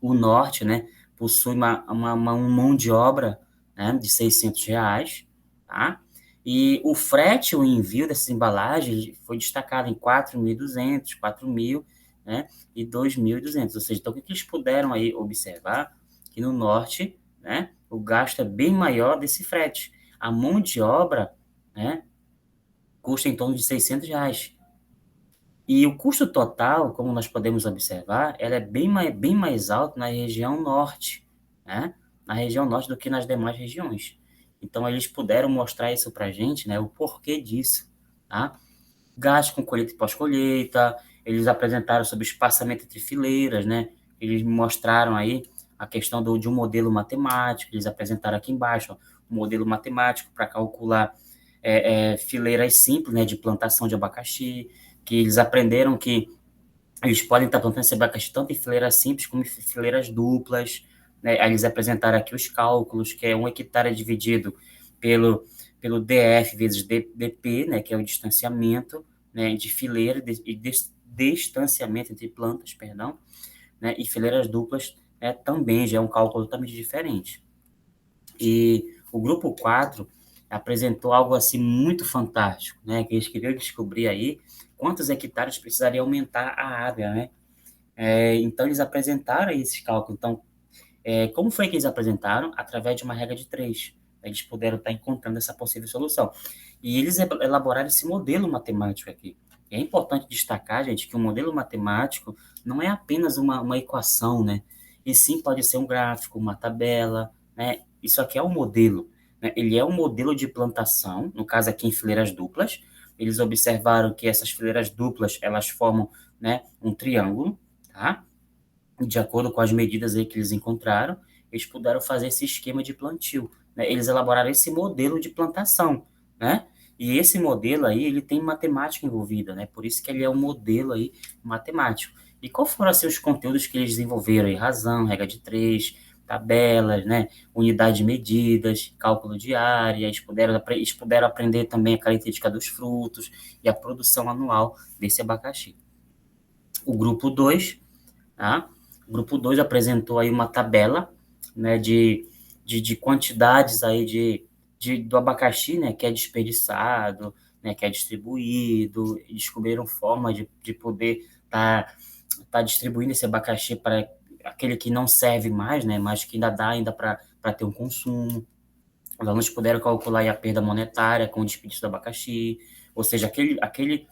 Speaker 1: o norte, né, possui uma mão de obra, né, de R$ 600, tá? E o frete, o envio dessas embalagens foi destacado em 4.200, 4.000, né, e 2.200. Ou seja, então, o que eles puderam aí observar? Que no norte, né, o gasto é bem maior desse frete. A mão de obra, né, custa em torno de R$ 600. E o custo total, como nós podemos observar, ela é bem mais alto na região norte, né? Na região norte do que nas demais regiões. Então, eles puderam mostrar isso para a gente, né? O porquê disso, tá? Gasto com colheita e pós-colheita, eles apresentaram sobre espaçamento entre fileiras, né? Eles mostraram aí a questão de um modelo matemático, eles apresentaram aqui embaixo, ó, um modelo matemático para calcular fileiras simples, né, de plantação de abacaxi, que eles aprenderam que eles podem estar plantando esse abacaxi tanto em fileiras simples como em fileiras duplas, né? Aí eles apresentaram aqui os cálculos, que é 1 hectare dividido pelo DF vezes DP, né, que é o distanciamento, né, de fileira e distanciamento entre plantas, perdão, né, e fileiras duplas, também já é um cálculo totalmente diferente. E o grupo 4 apresentou algo assim muito fantástico, né? Que eles queriam descobrir aí quantos hectares precisaria aumentar a área, né? Então, eles apresentaram esse cálculo. Então, como foi que eles apresentaram? Através de uma regra de três. Eles puderam estar encontrando essa possível solução. E eles elaboraram esse modelo matemático aqui. É importante destacar, gente, que o modelo matemático não é apenas uma equação, né? E sim pode ser um gráfico, uma tabela, né? Isso aqui é um modelo, né? Ele é um modelo de plantação, no caso aqui em fileiras duplas. Eles observaram que essas fileiras duplas, elas formam, né, um triângulo, tá? De acordo com as medidas aí que eles encontraram, eles puderam fazer esse esquema de plantio, né? Eles elaboraram esse modelo de plantação, né? E esse modelo aí, ele tem matemática envolvida, né? Por isso que ele é um modelo aí matemático. E qual foram assim, os conteúdos que eles desenvolveram aí? Razão, regra de três, tabelas, né? Unidade de medidas, cálculo de área, eles puderam aprender também a característica dos frutos e a produção anual desse abacaxi. O grupo 2, tá? O grupo 2 apresentou aí uma tabela, né, de quantidades aí do abacaxi, né, que é desperdiçado, né, que é distribuído, e descobriram forma de poder tá distribuindo esse abacaxi para aquele que não serve mais, né, mas que ainda dá ainda para ter um consumo. Os alunos puderam calcular aí a perda monetária com o desperdício do abacaxi, ou seja, aquele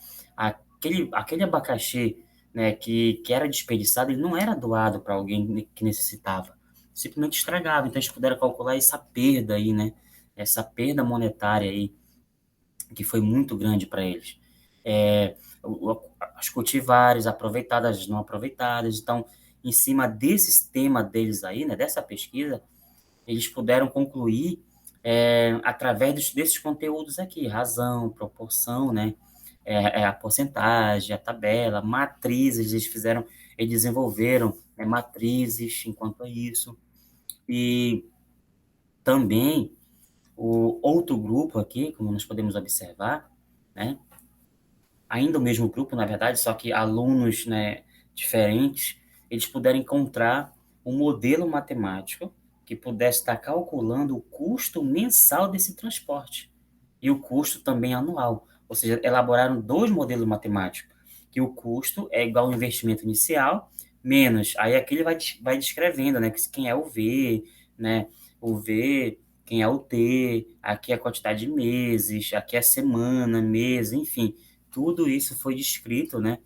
Speaker 1: abacaxi, né, que era desperdiçado, ele não era doado para alguém que necessitava, simplesmente estragava. Então, eles puderam calcular essa perda aí, né, essa perda monetária aí, que foi muito grande para eles. As cultivares aproveitadas, não aproveitadas. Então, em cima desse sistema deles aí, né, dessa pesquisa, eles puderam concluir através desses conteúdos aqui, razão, proporção, né? A porcentagem, a tabela, matrizes, eles desenvolveram matrizes enquanto a isso. E também o outro grupo aqui, como nós podemos observar, né, ainda o mesmo grupo, na verdade, só que alunos, né, diferentes, eles puderam encontrar um modelo matemático que pudesse estar calculando o custo mensal desse transporte e o custo também anual. Ou seja, elaboraram dois modelos matemáticos, que o custo é igual ao investimento inicial, menos, aí aqui ele vai descrevendo, né, quem é o V, né, o V, quem é o T, aqui é a quantidade de meses, aqui é semana, mês, enfim, tudo isso foi descrito, né,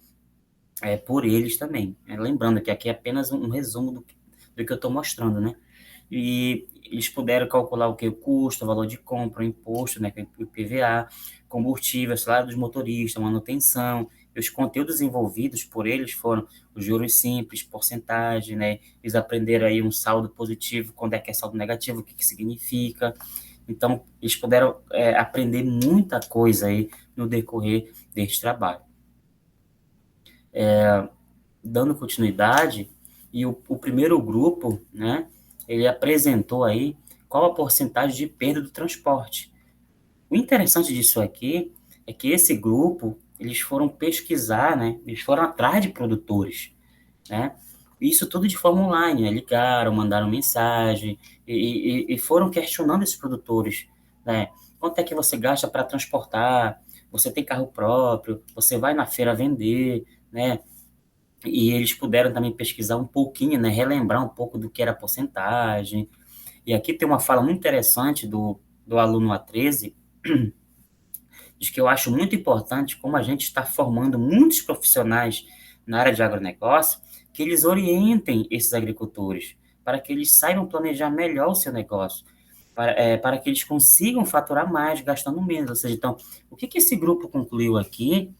Speaker 1: por eles também. Lembrando que aqui é apenas um resumo do que eu estou mostrando, né? E eles puderam calcular o que? O custo, o valor de compra, o imposto, né, o IPVA, combustível, salário dos motoristas, manutenção. E os conteúdos envolvidos por eles foram os juros simples, porcentagem, né? Eles aprenderam aí um saldo positivo, quando é que é saldo negativo, o que que significa. Então, eles puderam aprender muita coisa aí no decorrer deste trabalho. Dando continuidade, e o primeiro grupo, né, ele apresentou aí qual a porcentagem de perda do transporte. O interessante disso aqui é que esse grupo, eles foram pesquisar, né, eles foram atrás de produtores, né, isso tudo de forma online, né, ligaram, mandaram mensagem e foram questionando esses produtores, né, quanto é que você gasta para transportar, você tem carro próprio, você vai na feira vender, né, e eles puderam também pesquisar um pouquinho, né, relembrar um pouco do que era a porcentagem. E aqui tem uma fala muito interessante do aluno A13, diz que eu acho muito importante como a gente está formando muitos profissionais na área de agronegócio, que eles orientem esses agricultores, para que eles saibam planejar melhor o seu negócio, para que eles consigam faturar mais, gastando menos. Ou seja, então, o que que esse grupo concluiu aqui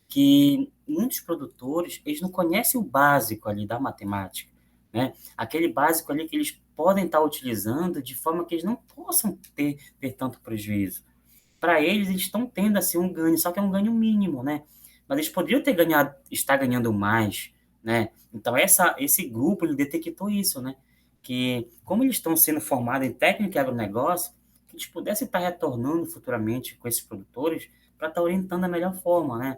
Speaker 1: que muitos produtores, eles não conhecem o básico ali da matemática, né? Aquele básico ali que eles podem estar utilizando de forma que eles não possam ter tanto prejuízo. Para eles, eles estão tendo assim um ganho, só que é um ganho mínimo, né? Mas eles poderiam ter ganhado, estar ganhando mais, né? Então esse grupo ele detectou isso, né? Que como eles estão sendo formados em técnica e agronegócio, que eles pudessem estar retornando futuramente com esses produtores para estar orientando da melhor forma, né?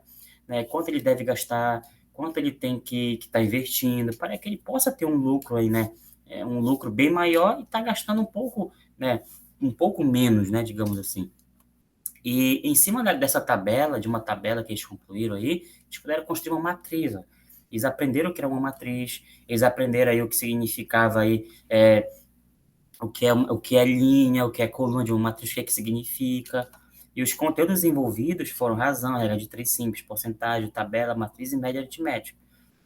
Speaker 1: Quanto ele deve gastar, quanto ele tem que estar investindo, para que ele possa ter um lucro aí, né? Um lucro bem maior e estar gastando um pouco, né? Um pouco menos, né? Digamos assim. E em cima dessa tabela, de uma tabela que eles concluíram aí, eles puderam construir uma matriz. Ó. Eles aprenderam o que era uma matriz, eles aprenderam aí o que significava aí, o que é linha, o que é coluna de uma matriz, o que é que significa. E os conteúdos envolvidos foram razão, regra de três simples, porcentagem, tabela, matriz e média aritmética.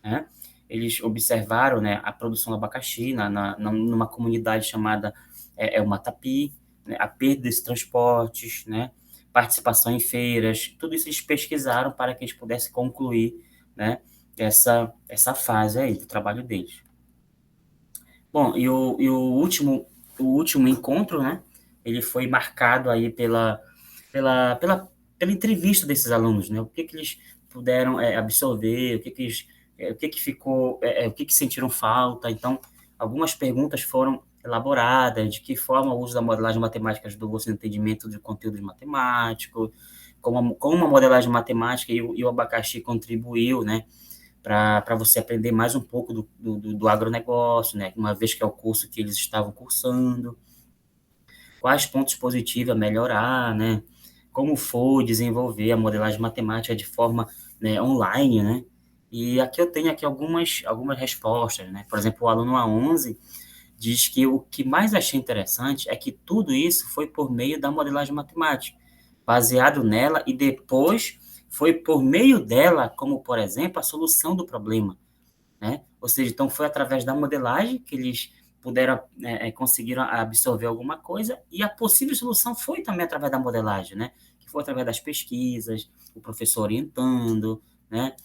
Speaker 1: Né? Eles observaram, né, a produção do abacaxi numa comunidade chamada o Matapi, né, a perda desses transportes, né, participação em feiras, tudo isso eles pesquisaram para que eles pudessem concluir, né, essa fase aí do trabalho deles. Bom, o último encontro, né, ele foi marcado aí pela, pela, pela entrevista desses alunos, né, o que que eles puderam absorver, o que que ficou, o que que sentiram falta. Então, algumas perguntas foram elaboradas, de que forma o uso da modelagem matemática ajudou você no entendimento de conteúdos matemáticos, como a modelagem matemática e o abacaxi contribuiu, né, para você aprender mais um pouco do agronegócio, né? Uma vez que é o curso que eles estavam cursando, quais pontos positivos a melhorar, né? Como foi desenvolver a modelagem matemática de forma, né, online, né? E aqui eu tenho aqui algumas respostas, né? Por exemplo, o aluno A11 diz que o que mais achei interessante é que tudo isso foi por meio da modelagem matemática, baseado nela e depois foi por meio dela, como por exemplo, a solução do problema, né? Ou seja, então foi através da modelagem que eles puderam conseguiram absorver alguma coisa e a possível solução foi também através da modelagem, né? Que foi através das pesquisas, o professor orientando, né?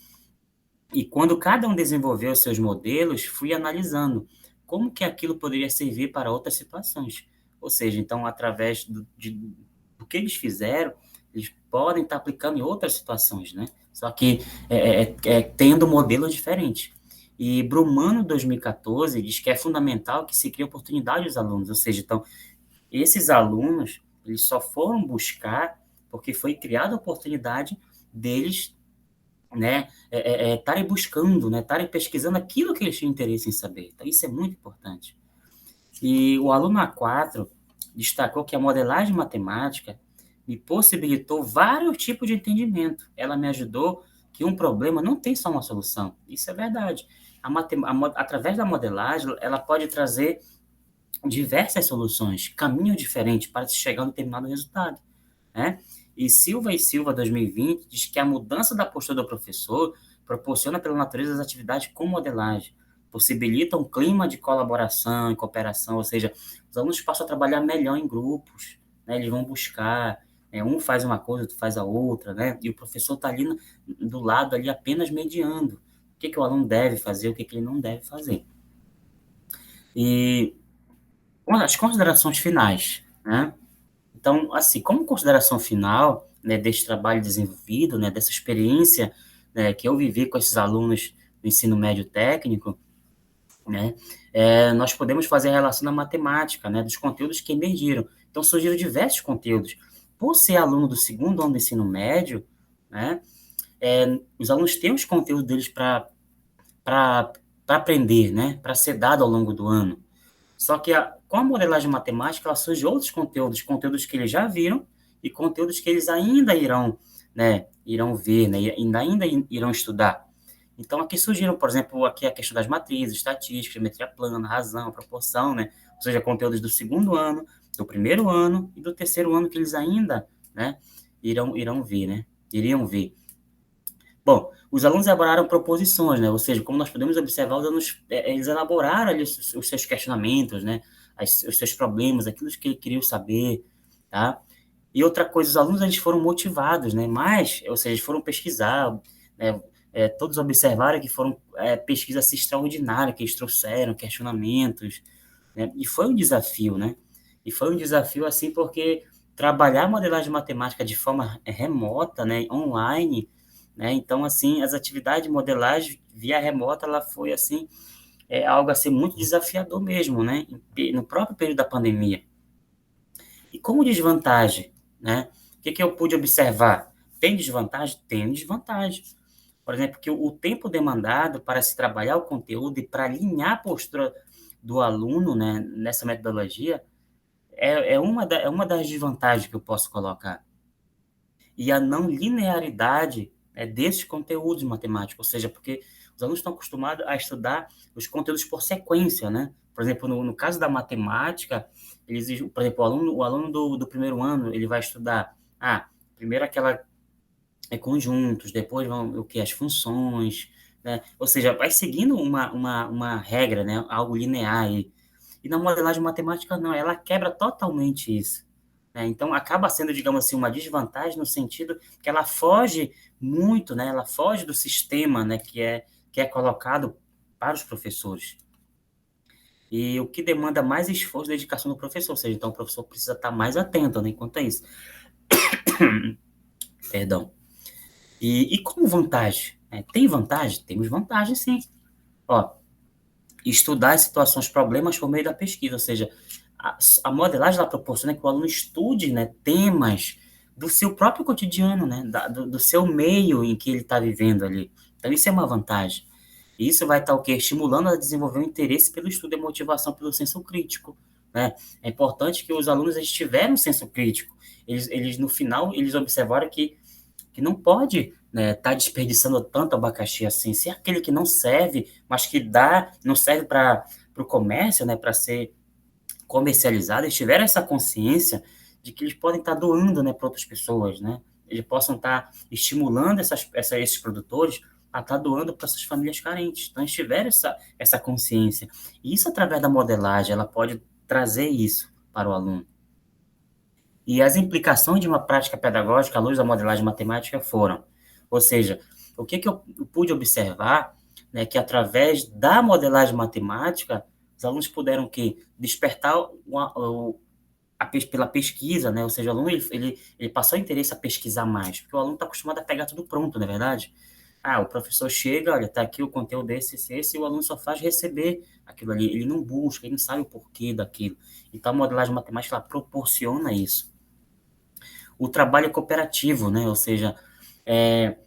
Speaker 1: E quando cada um desenvolveu seus modelos, fui analisando como que aquilo poderia servir para outras situações. Ou seja, então, através do que eles fizeram, eles podem estar aplicando em outras situações, né? Só que tendo modelos diferentes. E Brumano, 2014, diz que é fundamental que se crie oportunidade aos alunos, ou seja, então, esses alunos, eles só foram buscar porque foi criada a oportunidade deles, né, estarem buscando, né, estarem pesquisando aquilo que eles tinham interesse em saber. Então, isso é muito importante. E o aluno A4 destacou que a modelagem matemática me possibilitou vários tipos de entendimento. Ela me ajudou que um problema não tem só uma solução. Isso é verdade. Através da modelagem, ela pode trazer diversas soluções, caminhos diferentes para se chegar a um determinado resultado, né? E Silva, 2020, diz que a mudança da postura do professor proporciona pela natureza as atividades com modelagem, possibilita um clima de colaboração e cooperação, ou seja, os alunos passam a trabalhar melhor em grupos, né? Eles vão buscar, um faz uma coisa, outro faz a outra, né? E o professor está ali do lado, ali apenas mediando o que o aluno deve fazer, o que ele não deve fazer. E as considerações finais, né? Então, assim, como consideração final, né, desse trabalho desenvolvido, né, dessa experiência, né, que eu vivi com esses alunos do ensino médio técnico, né, nós podemos fazer a relação da matemática, né, dos conteúdos que emergiram. Então, surgiram diversos conteúdos. Por ser aluno do segundo ano do ensino médio, né, os alunos têm os conteúdos deles para aprender, né, para ser dado ao longo do ano. Só que com a modelagem matemática, ela surge outros conteúdos, conteúdos que eles já viram e conteúdos que eles ainda irão, né, irão ver, né, ainda irão estudar. Então, aqui surgiram, por exemplo, aqui a questão das matrizes, estatística, geometria plana, razão, proporção, né, ou seja, conteúdos do segundo ano, do primeiro ano e do terceiro ano que eles ainda, né, irão ver, né, iriam ver. Bom, os alunos elaboraram proposições, né? Ou seja, como nós podemos observar, os alunos, eles elaboraram ali os seus questionamentos, né? Os seus problemas, aquilo que eles queriam saber, tá? E outra coisa, os alunos, eles foram motivados, né? Mas, ou seja, eles foram pesquisar, né? Todos observaram que foram pesquisas assim, extraordinárias, que eles trouxeram questionamentos, né? E foi um desafio, né? E foi um desafio, assim, porque trabalhar a modelagem matemática de forma remota, né? Online, né? Então, assim, as atividades de modelagem via remota, ela foi, assim, algo, assim, muito desafiador mesmo, né? No próprio período da pandemia. E como desvantagem, né? O que eu pude observar? Tem desvantagem? Tem desvantagem. Por exemplo, que o tempo demandado para se trabalhar o conteúdo e para alinhar a postura do aluno, né, nessa metodologia, é uma das desvantagens que eu posso colocar. E a não linearidade desses conteúdos matemáticos, ou seja, porque os alunos estão acostumados a estudar os conteúdos por sequência, né? Por exemplo, no caso da matemática, eles, por exemplo, o aluno do primeiro ano, ele vai estudar, primeiro aquela conjuntos, depois vão o que? As funções, né? Ou seja, vai seguindo uma regra, né? Algo linear aí. E na modelagem matemática, não, ela quebra totalmente isso, né? Então, acaba sendo, digamos assim, uma desvantagem no sentido que ela foge muito, né? Ela foge do sistema, né? Que é colocado para os professores. E o que demanda mais esforço e dedicação do professor, ou seja, então o professor precisa estar mais atento, né? Enquanto a isso. Perdão. E como vantagem? Tem vantagem? Temos vantagem, sim. Ó, estudar as situações, problemas por meio da pesquisa, ou seja, a modelagem ela proporciona que o aluno estude, né, temas do seu próprio cotidiano, né, do seu meio em que ele está vivendo ali. Então, isso é uma vantagem. E isso vai estar o quê? Estimulando a desenvolver o interesse pelo estudo e a motivação pelo senso crítico, né? É importante que os alunos eles tiverem um senso crítico. Eles no final, eles observaram que não pode, né, tá desperdiçando tanto abacaxi assim. Se é aquele que não serve, mas que não serve para o comércio, né, para ser comercializado, eles tiveram essa consciência de que eles podem estar doando, né, para outras pessoas, né? Eles possam estar estimulando esses produtores a estar doando para essas famílias carentes. Então, eles tiveram essa consciência. E isso, através da modelagem, ela pode trazer isso para o aluno. E as implicações de uma prática pedagógica à luz da modelagem matemática foram, ou seja, o que eu pude observar, né, que através da modelagem matemática, os alunos puderam despertar pela pesquisa, né, ou seja, o aluno ele passou interesse a pesquisar mais, porque o aluno está acostumado a pegar tudo pronto, não é verdade? O professor chega, olha, tá aqui o conteúdo esse, e o aluno só faz receber aquilo ali, ele não busca, ele não sabe o porquê daquilo. Então, a modelagem matemática, ela proporciona isso. O trabalho é cooperativo, né? Ou seja,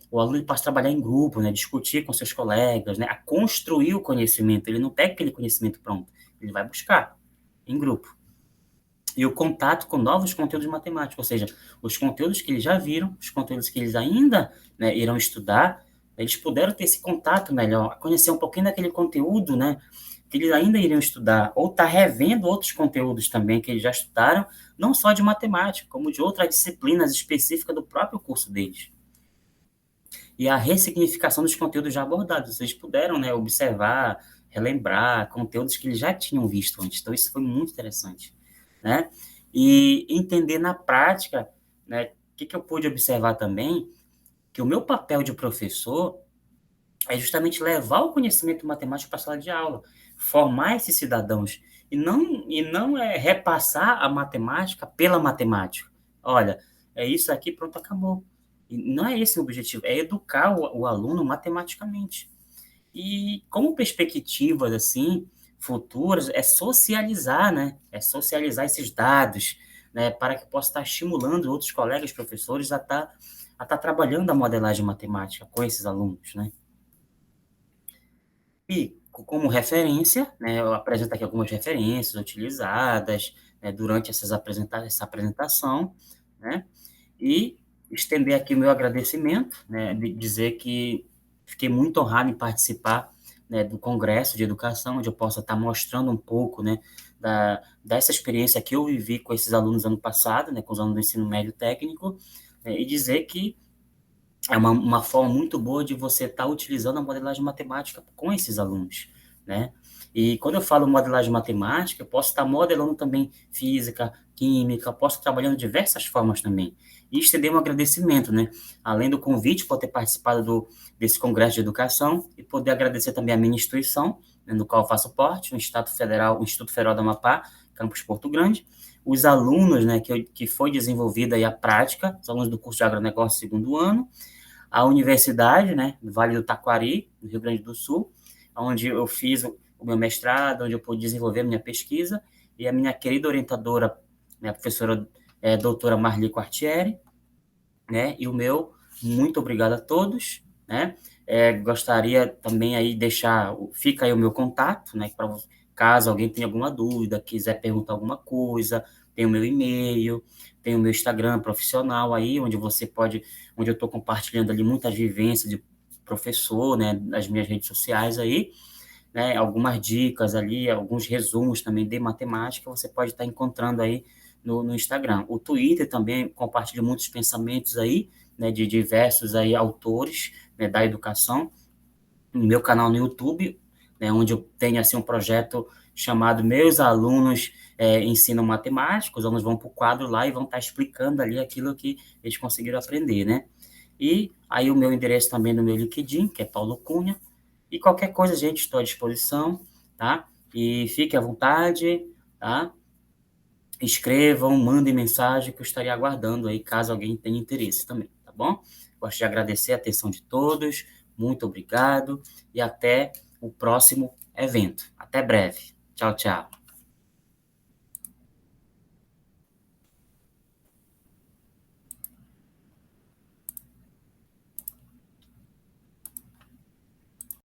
Speaker 1: o aluno passa a trabalhar em grupo, né? Discutir com seus colegas, né? A construir o conhecimento. Ele não pega aquele conhecimento pronto, ele vai buscar em grupo. E o contato com novos conteúdos de matemática, ou seja, os conteúdos que eles já viram, os conteúdos que eles ainda, né, irão estudar, eles puderam ter esse contato melhor, conhecer um pouquinho daquele conteúdo, né, que eles ainda iriam estudar, ou estar revendo outros conteúdos também que eles já estudaram, não só de matemática, como de outras disciplinas específicas do próprio curso deles. E a ressignificação dos conteúdos já abordados, vocês puderam, né, observar, relembrar conteúdos que eles já tinham visto antes, então isso foi muito interessante, né? E entender na prática, né, o que eu pude observar também, que o meu papel de professor é justamente levar o conhecimento matemático para a sala de aula, formar esses cidadãos, e não é repassar a matemática pela matemática. Olha, é isso aqui, pronto, acabou. E não é esse o objetivo, é educar o aluno matematicamente. E como perspectivas, assim, futuras, é socializar, né? É socializar esses dados, né? Para que possa estar estimulando outros colegas professores a estar trabalhando a modelagem matemática com esses alunos, né? E, como referência, né, eu apresento aqui algumas referências utilizadas, né, durante essa apresentação, né, e estender aqui o meu agradecimento, né, de dizer que fiquei muito honrado em participar, né, do Congresso de Educação, onde eu possa estar mostrando um pouco, né, dessa experiência que eu vivi com esses alunos ano passado, né, com os alunos do ensino médio técnico, né, e dizer que é uma forma muito boa de você estar utilizando a modelagem matemática com esses alunos, né? E quando eu falo modelagem matemática, eu posso estar modelando também física, química, posso estar trabalhando de diversas formas também. E estender um agradecimento, né? Além do convite por ter participado desse Congresso de Educação, e poder agradecer também a minha instituição, né, no qual eu faço parte, o Instituto Federal do Amapá, Campus Porto Grande, os alunos, né, que foi desenvolvida aí a prática, os alunos do curso de agronegócio segundo ano, a universidade, né, do Vale do Taquari, no Rio Grande do Sul, onde eu fiz o meu mestrado, onde eu pude desenvolver a minha pesquisa, e a minha querida orientadora, minha professora doutora Marli Quartieri, né, e o meu muito obrigado a todos, né, gostaria também aí deixar, fica aí o meu contato, né, para caso alguém tenha alguma dúvida, quiser perguntar alguma coisa, tem o meu e-mail, tem o meu Instagram profissional aí, onde eu estou compartilhando ali muitas vivências de professor, né, nas minhas redes sociais aí, né, algumas dicas ali, alguns resumos também de matemática, você pode estar encontrando aí no Instagram. O Twitter também compartilha muitos pensamentos aí, né, de diversos aí autores, né, da educação. No meu canal no YouTube, né, onde eu tenho assim um projeto chamado Meus Alunos Ensinam Matemática, os alunos vão para o quadro lá e vão estar explicando ali aquilo que eles conseguiram aprender, né? E aí o meu endereço também no meu LinkedIn, que é Paulo Cunha, e qualquer coisa, gente, estou à disposição, tá? E fique à vontade, tá? Escrevam, mandem mensagem que eu estaria aguardando aí, caso alguém tenha interesse também, tá bom? Gosto de agradecer a atenção de todos, muito obrigado e até o próximo evento. Até breve. Tchau, tchau.